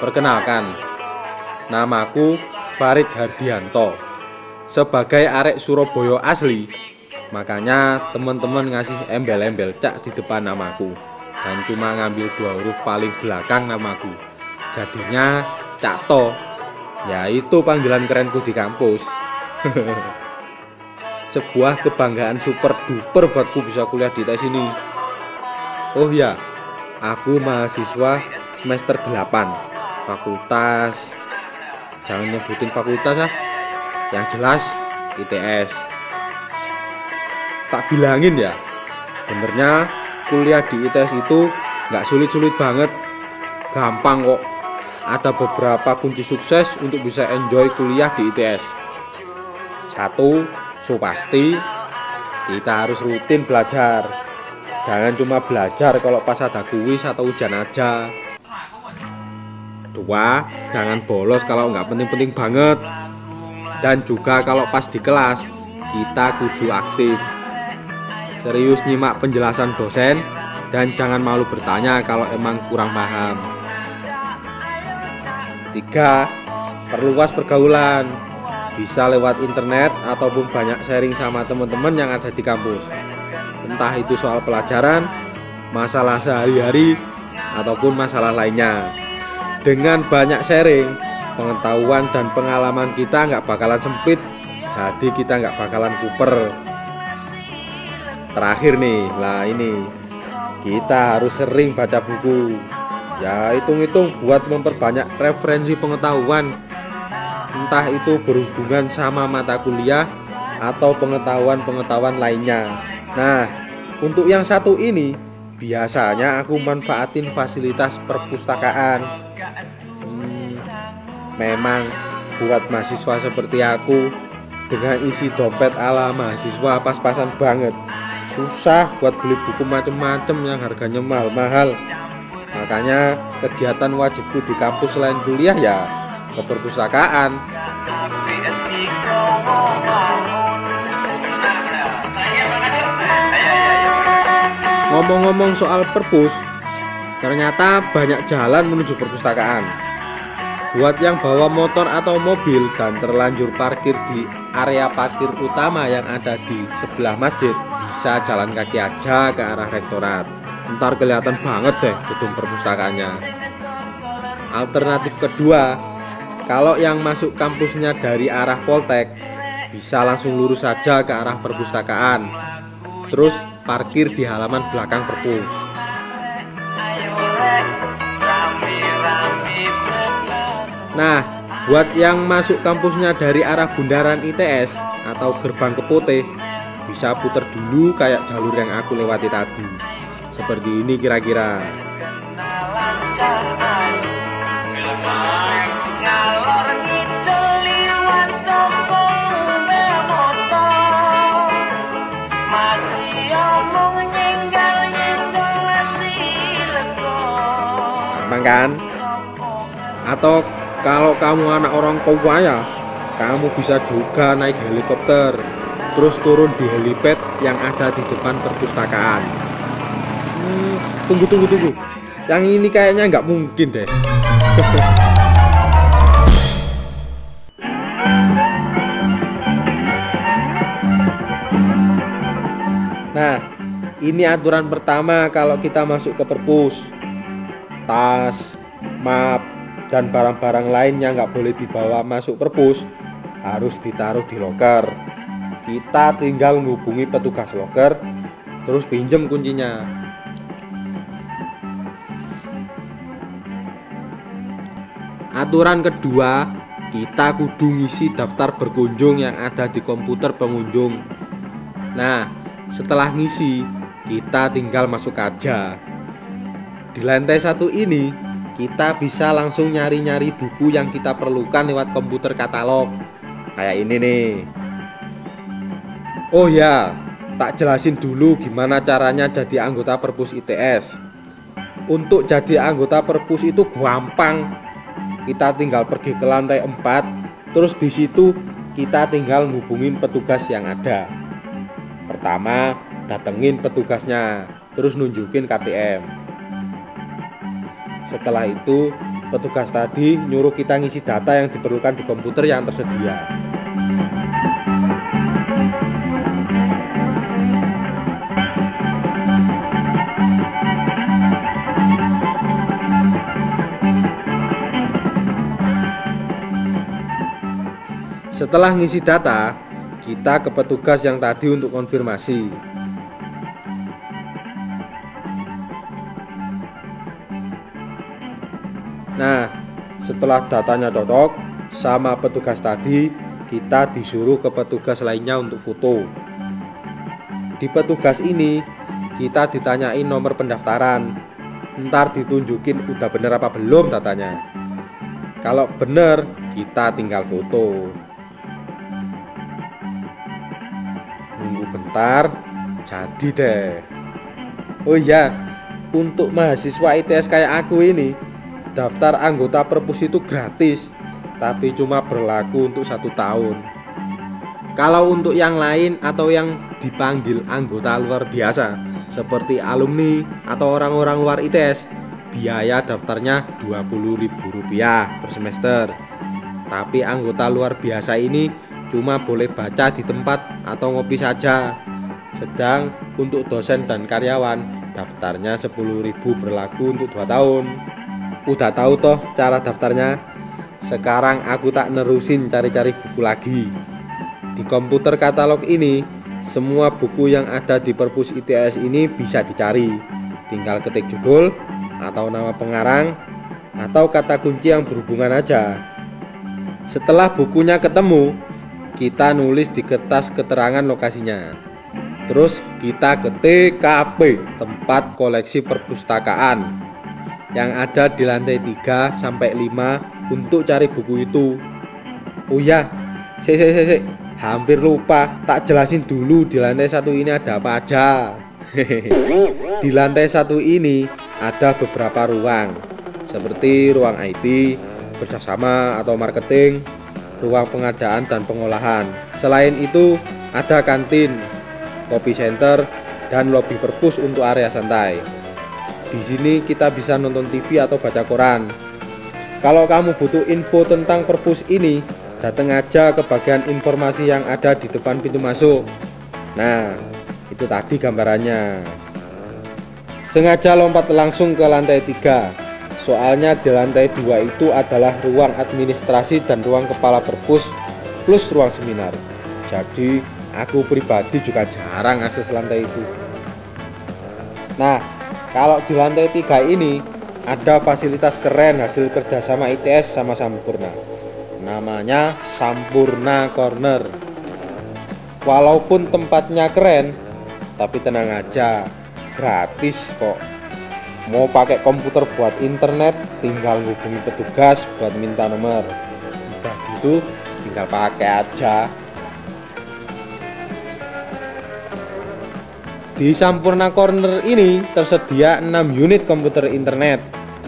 Perkenalkan, namaku Farid Hardianto. Sebagai arek Surabaya asli, makanya teman-teman ngasih embel-embel cak di depan namaku, dan cuma ngambil 2 huruf paling belakang namaku. Jadinya Cak To. Ya itu panggilan kerenku di kampus. Sebuah kebanggaan super duper buatku bisa kuliah di ITS ini. Oh ya, aku mahasiswa semester 8 fakultas. Jangan nyebutin fakultas ah. Yang jelas ITS. Tak bilangin ya, benernya kuliah di ITS itu gak sulit-sulit banget. Gampang kok. Ada beberapa kunci sukses untuk bisa enjoy kuliah di ITS. 1, so pasti kita harus rutin belajar. Jangan cuma belajar kalau pas ada kuis atau ujian aja. 2, jangan bolos kalau nggak penting-penting banget. Dan juga kalau pas di kelas, kita kudu aktif. Serius nyimak penjelasan dosen, dan jangan malu bertanya kalau emang kurang paham. 3, perluas pergaulan. Bisa lewat internet ataupun banyak sharing sama teman-teman yang ada di kampus. Entah itu soal pelajaran, masalah sehari-hari, ataupun masalah lainnya. Dengan banyak sharing, pengetahuan dan pengalaman kita nggak bakalan sempit, jadi kita nggak bakalan kuper. Terakhir nih, lah ini kita harus sering baca buku. Ya hitung-hitung buat memperbanyak referensi pengetahuan, entah itu berhubungan sama mata kuliah atau pengetahuan-pengetahuan lainnya. Nah, untuk yang satu ini biasanya aku manfaatin fasilitas perpustakaan. Memang buat mahasiswa seperti aku, dengan isi dompet ala mahasiswa pas-pasan banget. Susah buat beli buku macem-macem yang harganya mahal-mahal. Makanya kegiatan wajibku di kampus selain kuliah ya ke perpustakaan. Ngomong-ngomong soal perpus, ternyata banyak jalan menuju perpustakaan. Buat yang bawa motor atau mobil dan terlanjur parkir di area parkir utama yang ada di sebelah masjid, bisa jalan kaki aja ke arah rektorat. Ntar kelihatan banget deh gedung perpustakaannya. Alternatif kedua, kalau yang masuk kampusnya dari arah Poltek, bisa langsung lurus saja ke arah perpustakaan, terus parkir di halaman belakang perpus. Nah, buat yang masuk kampusnya dari arah bundaran ITS atau gerbang Kepote, bisa putar dulu kayak jalur yang aku lewati tadi. Seperti ini kira-kira. Gampang kan? Atau kalau kamu anak orang kaya, kamu bisa juga naik helikopter, terus turun di helipad yang ada di depan perpustakaan. Tunggu. Yang ini kayaknya nggak mungkin deh. Nah, ini aturan pertama kalau kita masuk ke perpus. Tas, map, dan barang-barang lain yang nggak boleh dibawa masuk perpus harus ditaruh di loker. Kita tinggal menghubungi petugas loker, terus pinjem kuncinya. Aturan kedua, kita kudu ngisi daftar berkunjung yang ada di komputer pengunjung. Nah, setelah ngisi, kita tinggal masuk aja. Di lantai 1 ini, kita bisa langsung nyari-nyari buku yang kita perlukan lewat komputer katalog. Kayak ini nih. Oh ya, tak jelasin dulu gimana caranya jadi anggota perpus ITS. Untuk jadi anggota perpus itu gampang. Kita tinggal pergi ke lantai 4, terus di situ kita tinggal ngubungin petugas yang ada. Pertama, datengin petugasnya, terus nunjukin KTM. Setelah itu Petugas tadi nyuruh kita ngisi data yang diperlukan di komputer yang tersedia. Setelah ngisi data, kita ke petugas yang tadi untuk konfirmasi. Nah, setelah datanya cocok sama petugas tadi, kita disuruh ke petugas lainnya untuk foto. Di petugas ini, kita ditanyain nomor pendaftaran. Ntar ditunjukin udah bener apa belum datanya. Kalau bener, kita tinggal foto. Nunggu bentar, jadi deh. Oh iya, untuk mahasiswa ITS kayak aku ini, daftar anggota perpus itu gratis, tapi cuma berlaku untuk 1 tahun. Kalau untuk yang lain atau yang dipanggil anggota luar biasa seperti alumni atau orang-orang luar ITS, biaya daftarnya Rp20.000 per semester. Tapi anggota luar biasa ini cuma boleh baca di tempat atau ngopi saja. Sedang untuk dosen dan karyawan daftarnya Rp10.000 berlaku untuk 2 tahun. Udah tahu toh cara daftarnya? Sekarang aku tak nerusin cari-cari buku lagi. Di komputer katalog ini, semua buku yang ada di perpus ITS ini bisa dicari. Tinggal ketik judul atau nama pengarang atau kata kunci yang berhubungan aja. Setelah bukunya ketemu, kita nulis di kertas keterangan lokasinya. Terus kita ke TKP, tempat koleksi perpustakaan, yang ada di lantai 3 sampai 5 untuk cari buku itu. Oh ya, hampir lupa, tak jelasin dulu di lantai 1 ini ada apa aja. Di lantai 1 ini ada beberapa ruang, seperti ruang IT, kerjasama atau marketing, ruang pengadaan dan pengolahan. Selain itu ada kantin, kopi center, dan lobi perpus untuk area santai. Di sini kita bisa nonton TV atau baca koran. Kalau kamu butuh info tentang perpus ini, datang aja ke bagian informasi yang ada di depan pintu masuk. Nah, itu tadi gambarannya. Sengaja lompat langsung ke lantai 3. Soalnya di lantai 2 itu adalah ruang administrasi dan ruang kepala perpus plus ruang seminar. Jadi, aku pribadi juga jarang akses lantai itu. Nah, kalau di lantai 3 ini ada fasilitas keren hasil kerjasama ITS sama Sampurna. Namanya Sampurna Corner. Walaupun tempatnya keren, tapi tenang aja, gratis kok. Mau pakai komputer buat internet, tinggal hubungi petugas buat minta nomor. Udah gitu, tinggal pakai aja. Di Sampurna Corner ini tersedia 6 unit komputer internet.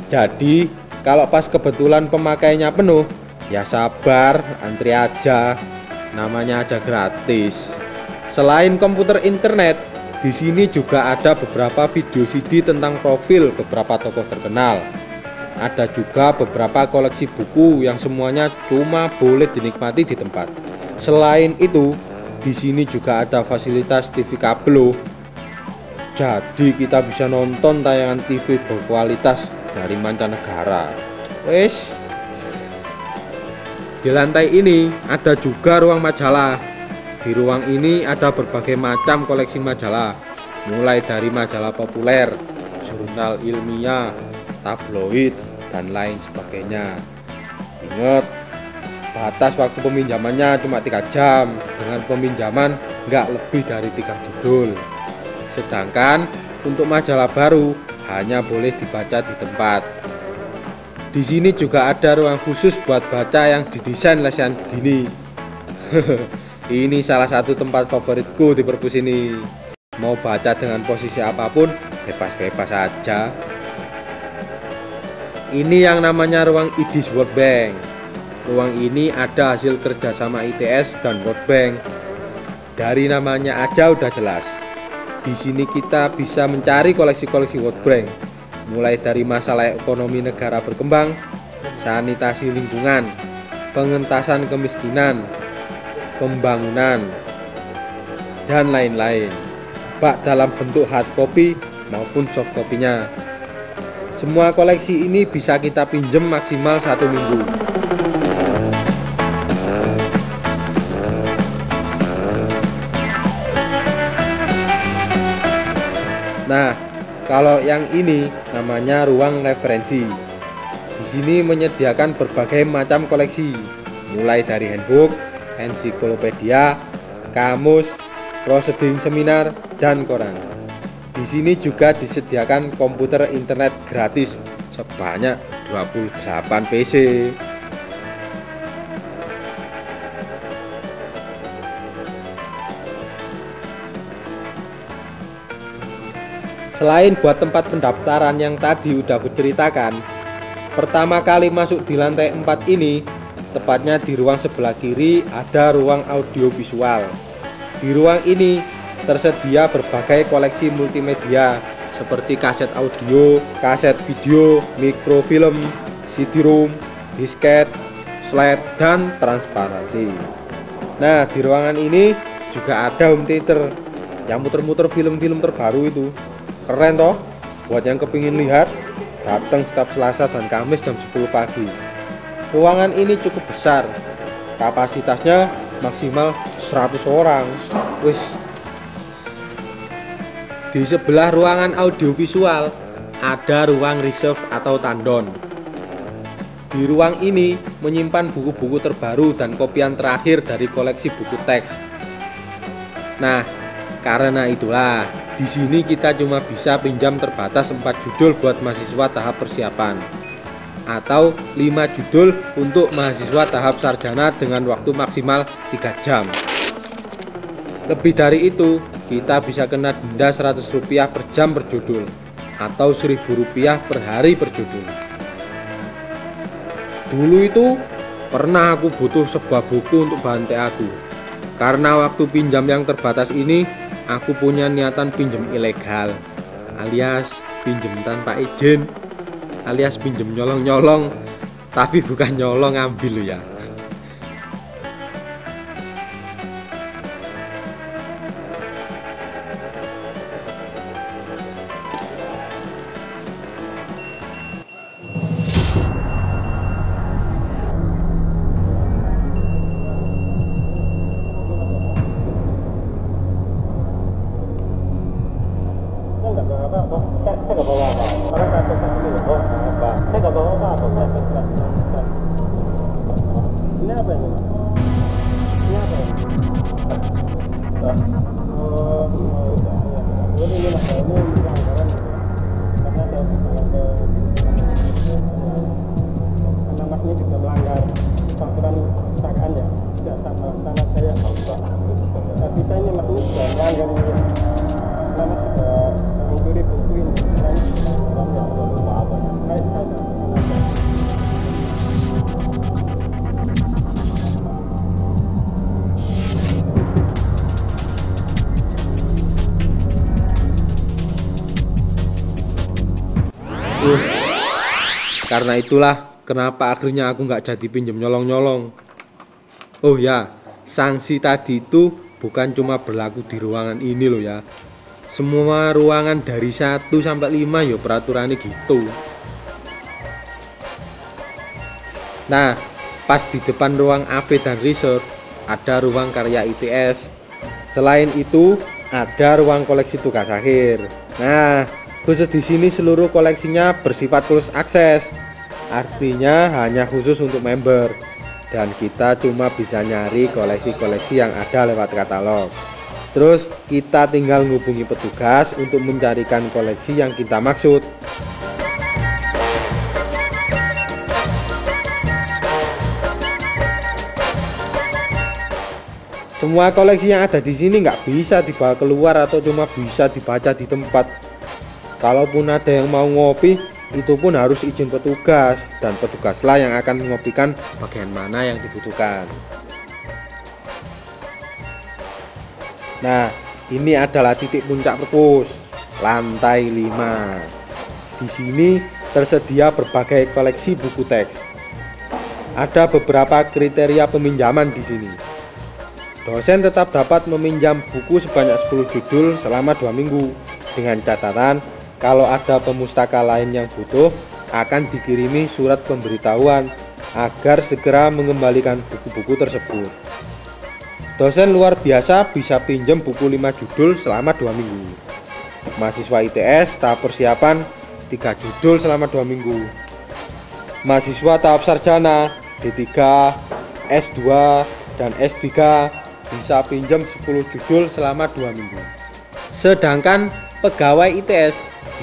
Jadi kalau pas kebetulan pemakainya penuh, ya sabar, antri aja. Namanya aja gratis. Selain komputer internet, di sini juga ada beberapa video CD tentang profil beberapa tokoh terkenal. Ada juga beberapa koleksi buku yang semuanya cuma boleh dinikmati di tempat. Selain itu, di sini juga ada fasilitas TV kabel. Jadi kita bisa nonton tayangan TV berkualitas dari mancanegara. Wes. Di lantai ini ada juga ruang majalah. Di ruang ini ada berbagai macam koleksi majalah, mulai dari majalah populer, jurnal ilmiah, tabloid, dan lain sebagainya. Ingat, batas waktu peminjamannya cuma 3 jam. Dengan peminjaman nggak lebih dari 3 judul. Sedangkan untuk majalah baru hanya boleh dibaca di tempat. Di sini juga ada ruang khusus buat baca yang didesain lesehan begini. Ini salah satu tempat favoritku di perpus ini. Mau baca dengan posisi apapun, bebas-bebas aja. Ini yang namanya ruang IDIS World Bank. Ruang ini ada hasil kerjasama ITS dan World Bank. Dari namanya aja udah jelas. Di sini kita bisa mencari koleksi-koleksi World Bank, mulai dari masalah ekonomi negara berkembang, sanitasi lingkungan, pengentasan kemiskinan, pembangunan, dan lain-lain, baik dalam bentuk hard copy maupun soft copy-nya. Semua koleksi ini bisa kita pinjam maksimal 1 minggu. Nah, kalau yang ini namanya ruang referensi. Di sini menyediakan berbagai macam koleksi, mulai dari handbook, ensiklopedia, kamus, proceeding seminar, dan koran. Di sini juga disediakan komputer internet gratis sebanyak 28 PC. Selain buat tempat pendaftaran yang tadi udah aku ceritakan, pertama kali masuk di lantai 4 ini, tepatnya di ruang sebelah kiri ada ruang audiovisual. Di ruang ini tersedia berbagai koleksi multimedia seperti kaset audio, kaset video, mikrofilm, CD-ROM, disket, slide, dan transparansi. Nah, di ruangan ini juga ada home theater yang muter-muter film-film terbaru itu. Keren toh? Buat yang kepingin lihat, datang setiap Selasa dan Kamis jam 10 pagi. Ruangan ini cukup besar, kapasitasnya maksimal 100 orang. Wis. Di sebelah ruangan audiovisual ada ruang reserve atau tandon. Di ruang ini menyimpan buku-buku terbaru dan kopian terakhir dari koleksi buku teks. Nah, karena itulah di sini kita cuma bisa pinjam terbatas 4 judul buat mahasiswa tahap persiapan atau 5 judul untuk mahasiswa tahap sarjana dengan waktu maksimal 3 jam. Lebih dari itu, kita bisa kena denda Rp100 per jam per judul atau Rp1.000 per hari per judul. Dulu itu pernah aku butuh sebuah buku untuk bahan TA aku. Karena waktu pinjam yang terbatas ini, aku punya niatan pinjam ilegal, alias pinjam tanpa izin, alias pinjam nyolong-nyolong, tapi bukan nyolong ambil lo ya. Ini apa ini? Ini apa ini? Ini mas, ini pelanggaran karena saya karena mas ini juga melanggar peraturan perpustakaan ya, tidak sama standar saya. Tapi saya ini mas ini sudah melanggar ini, karena mas sudah mencuri buku ini, dan yang lupa apa? Kayak saya. Karena itulah kenapa akhirnya aku nggak jadi pinjem nyolong-nyolong. Oh ya, sanksi tadi itu bukan cuma berlaku di ruangan ini loh ya. Semua ruangan dari 1 sampai 5 ya peraturannya gitu. Nah, pas di depan ruang AV dan research ada ruang karya ITS. Selain itu ada ruang koleksi tugas akhir. Nah, khusus di sini seluruh koleksinya bersifat closed access. Artinya hanya khusus untuk member. Dan kita cuma bisa nyari koleksi-koleksi yang ada lewat katalog. Terus kita tinggal menghubungi petugas untuk mencarikan koleksi yang kita maksud. Semua koleksi yang ada di sini nggak bisa dibawa keluar atau cuma bisa dibaca di tempat. Kalaupun ada yang mau ngopi, itu pun harus izin petugas, dan petugaslah yang akan mengopikan bagian mana yang dibutuhkan. Nah, ini adalah titik puncak perpus, lantai 5. Di sini tersedia berbagai koleksi buku teks, Ada beberapa kriteria peminjaman di sini. Dosen tetap dapat meminjam buku sebanyak 10 judul selama 2 minggu. Dengan catatan, kalau ada pemustaka lain yang butuh, akan dikirimi surat pemberitahuan agar segera mengembalikan buku-buku tersebut. Dosen luar biasa bisa pinjam buku 5 judul selama 2 minggu. Mahasiswa ITS tahap persiapan 3 judul selama 2 minggu. Mahasiswa tahap sarjana D3, S2, dan S3 bisa pinjam 10 judul selama 2 minggu. Sedangkan pegawai ITS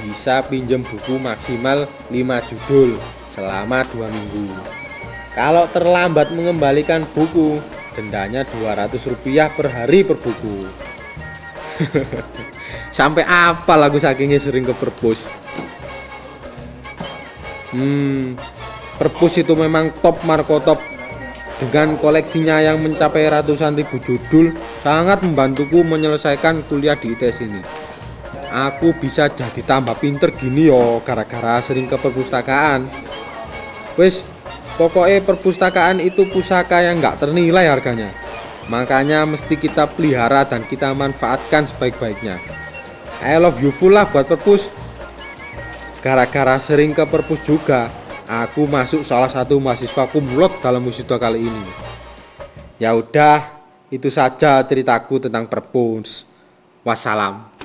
bisa pinjam buku maksimal 5 judul selama 2 minggu. Kalau terlambat mengembalikan buku, dendanya Rp200 per hari per buku. Sampai apa lagu sakingnya sering ke perpus. Perpus itu memang top marko top. Dengan koleksinya yang mencapai ratusan ribu judul, sangat membantuku menyelesaikan kuliah di ITS ini. Aku bisa jadi tambah pinter gini yo gara-gara sering ke perpustakaan. Wis, pokoknya perpustakaan itu pusaka yang gak ternilai harganya. Makanya mesti kita pelihara dan kita manfaatkan sebaik-baiknya. I love you full lah buat perpus. Gara-gara sering ke perpus juga, aku masuk salah satu mahasiswa kumlot dalam wisuda kali ini. Ya udah, itu saja ceritaku tentang perpus. Wassalam.